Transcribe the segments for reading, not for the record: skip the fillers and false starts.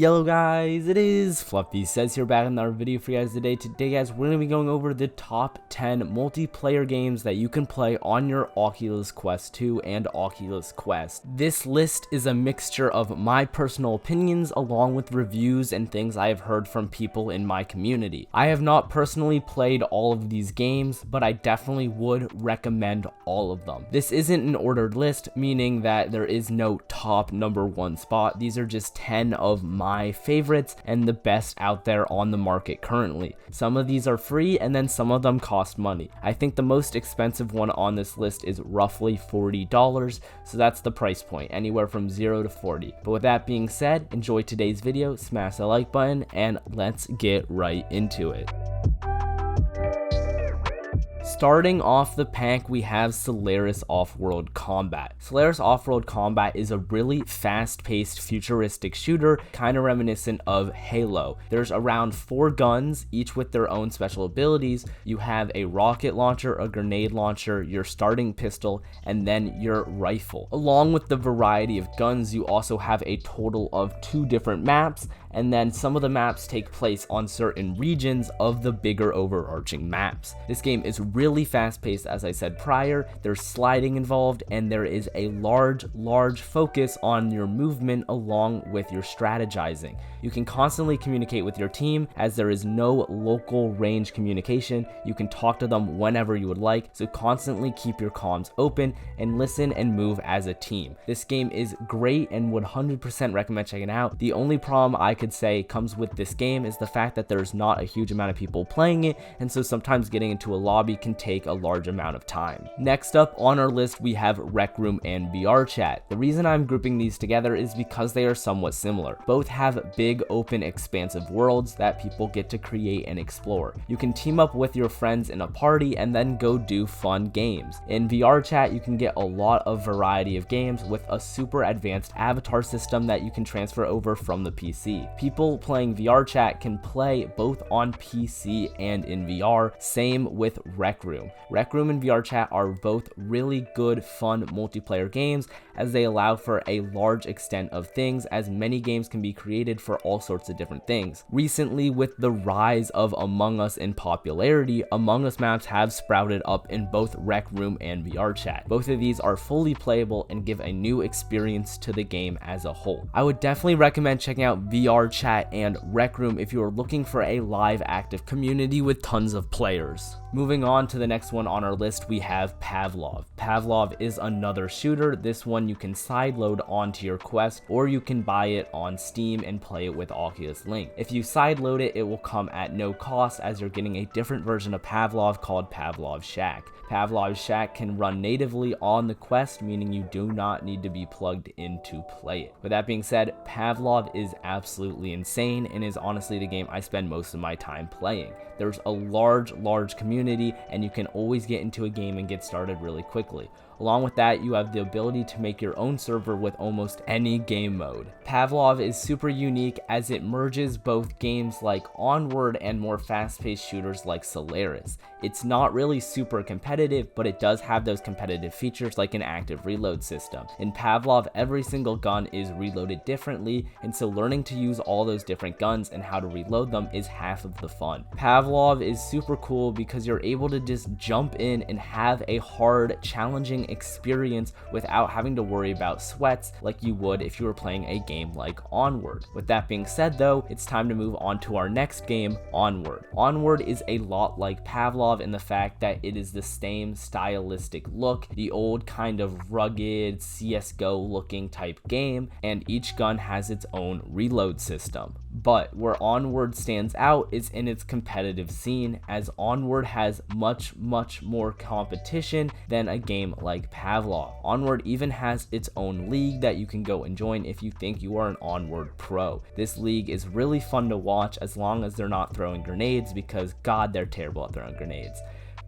Yo guys, it is Fluffysez here, back in another video for you guys today. Today guys, we're going to be going over the top 10 multiplayer games that you can play on your Oculus Quest 2 and Oculus Quest. This list is a mixture of my personal opinions along with reviews and things I have heard from people in my community. I have not personally played all of these games, but I definitely would recommend all of them. This isn't an ordered list, meaning that there is no top number one spot. These are just 10 of my favorites and the best out there on the market currently. Some of these are free and then some of them cost money. I think the most expensive one on this list is roughly $40, so that's the price point, anywhere from 0 to 40. But with that being said, enjoy today's video, smash the like button, and let's get right into it. Starting off the pack, we have Solaris Offworld Combat. Solaris Offworld Combat is a really fast-paced, futuristic shooter, kind of reminiscent of Halo. There's around 4 guns, each with their own special abilities. You have a rocket launcher, a grenade launcher, your starting pistol, and then your rifle. Along with the variety of guns, you also have a total of 2 different maps, and then some of the maps take place on certain regions of the bigger overarching maps. This game is really fast-paced, as I said prior. There's sliding involved, and there is a large focus on your movement along with your strategizing. You can constantly communicate with your team, as there is no local range communication. You can talk to them whenever you would like, so constantly keep your comms open and listen and move as a team. This game is great and would 100% recommend checking it out. The only problem I could say comes with this game is the fact that there's not a huge amount of people playing it, and so sometimes getting into a lobby can take a large amount of time. Next up on our list, we have Recroom and VR Chat. The reason I'm grouping these together is because they are somewhat similar. Both have big, open, expansive worlds that people get to create and explore. You can team up with your friends in a party and then go do fun games. In VR Chat, you can get a lot of variety of games with a super advanced avatar system that you can transfer over from the PC. People playing VR Chat can play both on PC and in VR, same with Recroom. Recroom and VR Chat are both really good, fun multiplayer games, as they allow for a large extent of things, as many games can be created for all sorts of different things. Recently, with the rise of Among Us in popularity, Among Us maps have sprouted up in both Recroom and VR Chat. Both of these are fully playable and give a new experience to the game as a whole. I would definitely recommend checking out VR Chat and Recroom if you are looking for a live active community with tons of players. Moving on to the next one on our list, we have Pavlov. Pavlov is another shooter. This one you can sideload onto your Quest, or you can buy it on Steam and play it with Oculus Link. If you sideload it, it will come at no cost, as you're getting a different version of Pavlov called Pavlov Shack. Pavlov Shack can run natively on the Quest, meaning you do not need to be plugged in to play it. With that being said, Pavlov is absolutely insane and is honestly the game I spend most of my time playing. There's a large community, and you can always get into a game and get started really quickly. Along with that, you have the ability to make your own server with almost any game mode. Pavlov is super unique as it merges both games like Onward and more fast-paced shooters like Solaris. It's not really super competitive, but it does have those competitive features like an active reload system. In Pavlov, every single gun is reloaded differently, and so learning to use all those different guns and how to reload them is half of the fun. Pavlov is super cool because you're able to just jump in and have a hard, challenging experience without having to worry about sweats like you would if you were playing a game like Onward. With that being said though, it's time to move on to our next game, Onward. Onward is a lot like Pavlov in the fact that it is the same stylistic look, the old kind of rugged CSGO looking type game, and each gun has its own reload system. But where Onward stands out is in its competitive scene, as Onward has much more competition than a game like Pavlov. Onward even has its own league that you can go and join if you think you are an Onward pro. This league is really fun to watch as long as they're not throwing grenades, because god, they're terrible at throwing grenades.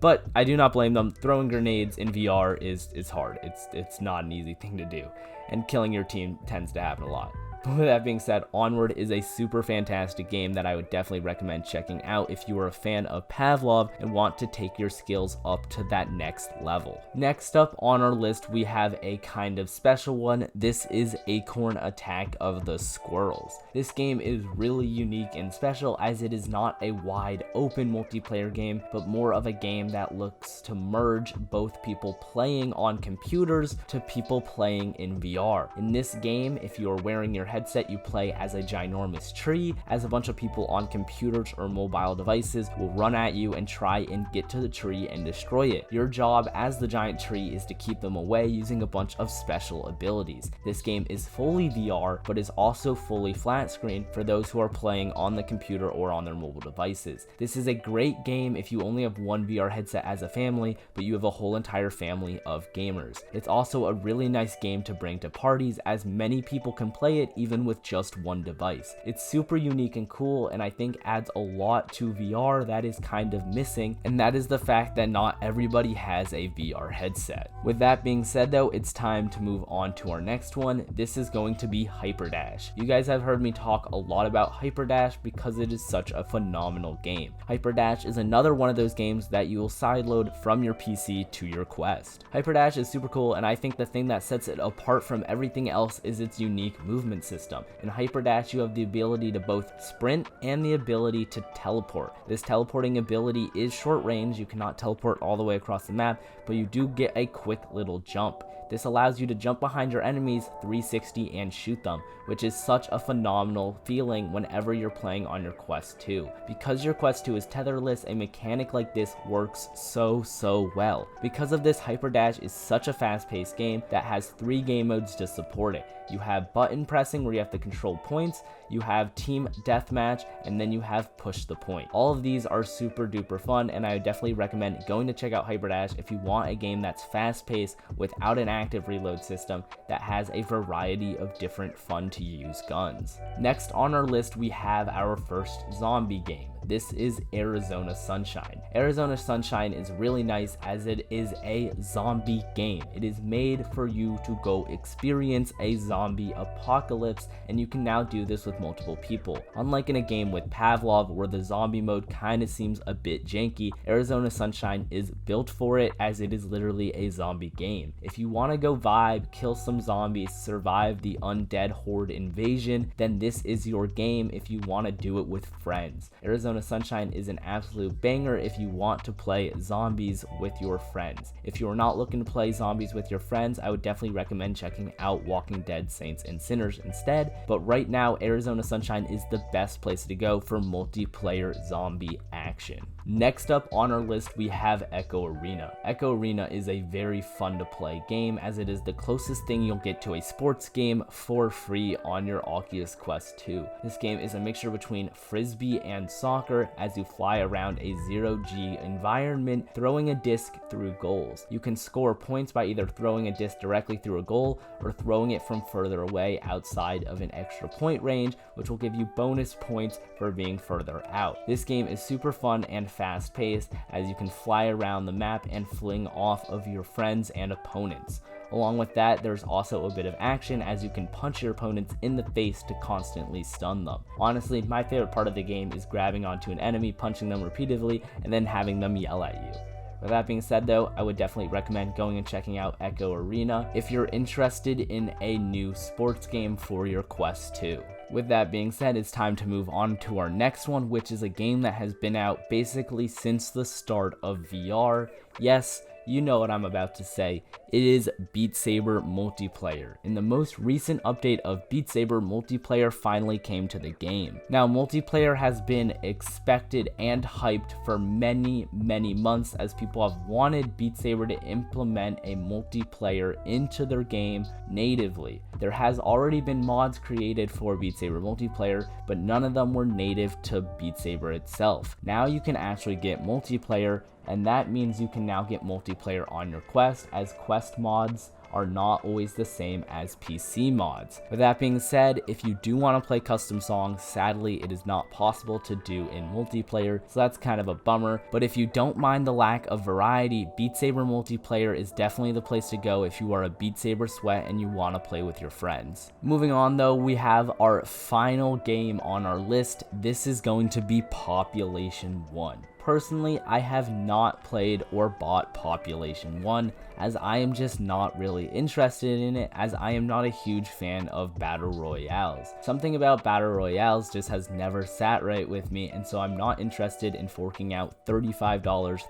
But I do not blame them. Throwing grenades in VR is hard. It's not an easy thing to do, and killing your team tends to happen a lot. But with that being said, Onward is a super fantastic game that I would definitely recommend checking out if you are a fan of Pavlov and want to take your skills up to that next level. Next up on our list, we have a kind of special one. This is Acorn Attack of the Squirrels. This game is really unique and special as it is not a wide open multiplayer game, but more of a game that looks to merge both people playing on computers to people playing in VR. In this game, if you are wearing your headset, you play as a ginormous tree, as a bunch of people on computers or mobile devices will run at you and try and get to the tree and destroy it. Your job as the giant tree is to keep them away using a bunch of special abilities. This game is fully VR, but is also fully flat screen for those who are playing on the computer or on their mobile devices. This is a great game if you only have one VR headset as a family, but you have a whole entire family of gamers. It's also a really nice game to bring to parties as many people can play it even with just one device. It's super unique and cool, and I think adds a lot to VR that is kind of missing, and that is the fact that not everybody has a VR headset. With that being said though, it's time to move on to our next one. This is going to be Hyperdash. You guys have heard me talk a lot about Hyperdash because it is such a phenomenal game. Hyperdash is another one of those games that you will sideload from your PC to your Quest. Hyperdash is super cool, and I think the thing that sets it apart from everything else is its unique movement system. In Hyperdash, you have the ability to both sprint and the ability to teleport. This teleporting ability is short range. You cannot teleport all the way across the map, but you do get a quick little jump. This allows you to jump behind your enemies 360 and shoot them, which is such a phenomenal feeling whenever you're playing on your Quest 2. Because your Quest 2 is tetherless, a mechanic like this works so well. Because of this, Hyperdash is such a fast-paced game that has 3 game modes to support it. You have button pressing where you have to control points, you have team deathmatch, and then you have push the point. All of these are super duper fun, and I would definitely recommend going to check out Hyperdash if you want a game that's fast paced without an active reload system that has a variety of different fun to use guns. Next on our list, we have our first zombie game. This is Arizona Sunshine. Arizona Sunshine is really nice as it is a zombie game. It is made for you to go experience a zombie apocalypse, and you can now do this with multiple people. Unlike in a game with Pavlov where the zombie mode kinda seems a bit janky, Arizona Sunshine is built for it as it is literally a zombie game. If you wanna go vibe, kill some zombies, survive the undead horde invasion, then this is your game if you wanna do it with friends. Arizona Sunshine is an absolute banger if you want to play zombies with your friends. If you're not looking to play zombies with your friends, I would definitely recommend checking out Walking Dead Saints and Sinners instead, but right now Arizona Sunshine is the best place to go for multiplayer zombie action. Next up on our list, we have Echo Arena. Echo Arena is a very fun to play game as it is the closest thing you'll get to a sports game for free on your Oculus Quest 2. This game is a mixture between frisbee and soccer as you fly around a zero-G environment throwing a disc through goals. You can score points by either throwing a disc directly through a goal or throwing it from further away outside of an extra point range, which will give you bonus points for being further out. This game is super fun and fast paced as you can fly around the map and fling off of your friends and opponents. Along with that, there's also a bit of action as you can punch your opponents in the face to constantly stun them. Honestly, my favorite part of the game is grabbing onto an enemy, punching them repeatedly, and then having them yell at you. With that being said though, I would definitely recommend going and checking out Echo Arena if you're interested in a new sports game for your Quest 2. With that being said, it's time to move on to our next one, which is a game that has been out basically since the start of VR. Yes, you know what I'm about to say. It is Beat Saber multiplayer. In the most recent update of Beat Saber, multiplayer finally came to the game. Now, multiplayer has been expected and hyped for many months as people have wanted Beat Saber to implement a multiplayer into their game natively. There has already been mods created for Beat Saber multiplayer, but none of them were native to Beat Saber itself. Now you can actually get multiplayer, and that means you can now get multiplayer on your Quest, as Quest mods are not always the same as PC mods. With that being said, if you do want to play custom songs, sadly it is not possible to do in multiplayer, so that's kind of a bummer. But if you don't mind the lack of variety, Beat Saber multiplayer is definitely the place to go if you are a Beat Saber sweat and you want to play with your friends. Moving on though, we have our final game on our list. This is going to be Population 1. Personally, I have not played or bought Population 1 as I am just not really interested in it, as I am not a huge fan of battle royales. Something about battle royales just has never sat right with me, and so I'm not interested in forking out $35,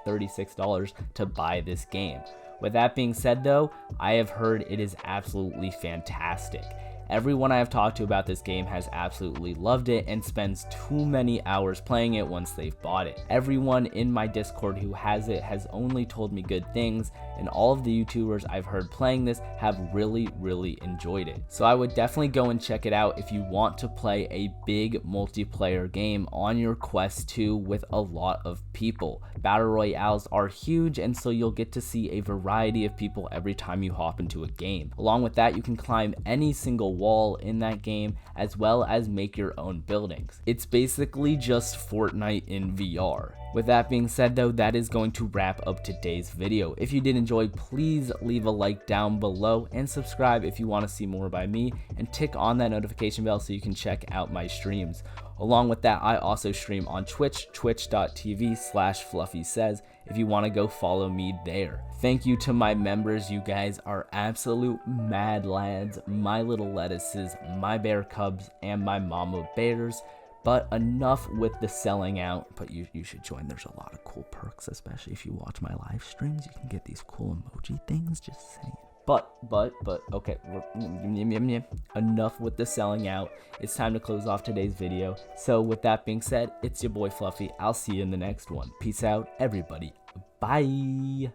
$36 to buy this game. With that being said though, I have heard it is absolutely fantastic. Everyone I have talked to about this game has absolutely loved it and spends too many hours playing it once they've bought it. Everyone in my Discord who has it has only told me good things, and all of the YouTubers I've heard playing this have really enjoyed it. So I would definitely go and check it out if you want to play a big multiplayer game on your Quest 2 with a lot of people. Battle Royales are huge, and so you'll get to see a variety of people every time you hop into a game. Along with that, you can climb any single wall in that game, as well as make your own buildings. It's basically just Fortnite in VR. With that being said though, that is going to wrap up today's video. If you did enjoy, please leave a like down below and subscribe if you want to see more by me, and tick on that notification bell so you can check out my streams. Along with that, I also stream on Twitch, twitch.tv/Fluffysez, if you want to go follow me there. Thank you to my members, you guys are absolute mad lads, my little lettuces, my bear cubs, and my mama bears. But enough with the selling out, but you should join. There's a lot of cool perks, especially if you watch my live streams. You can get these cool emoji things, just saying. But, okay, enough with the selling out. It's time to close off today's video. So with that being said, it's your boy Fluffy. I'll see you in the next one. Peace out, everybody. Bye.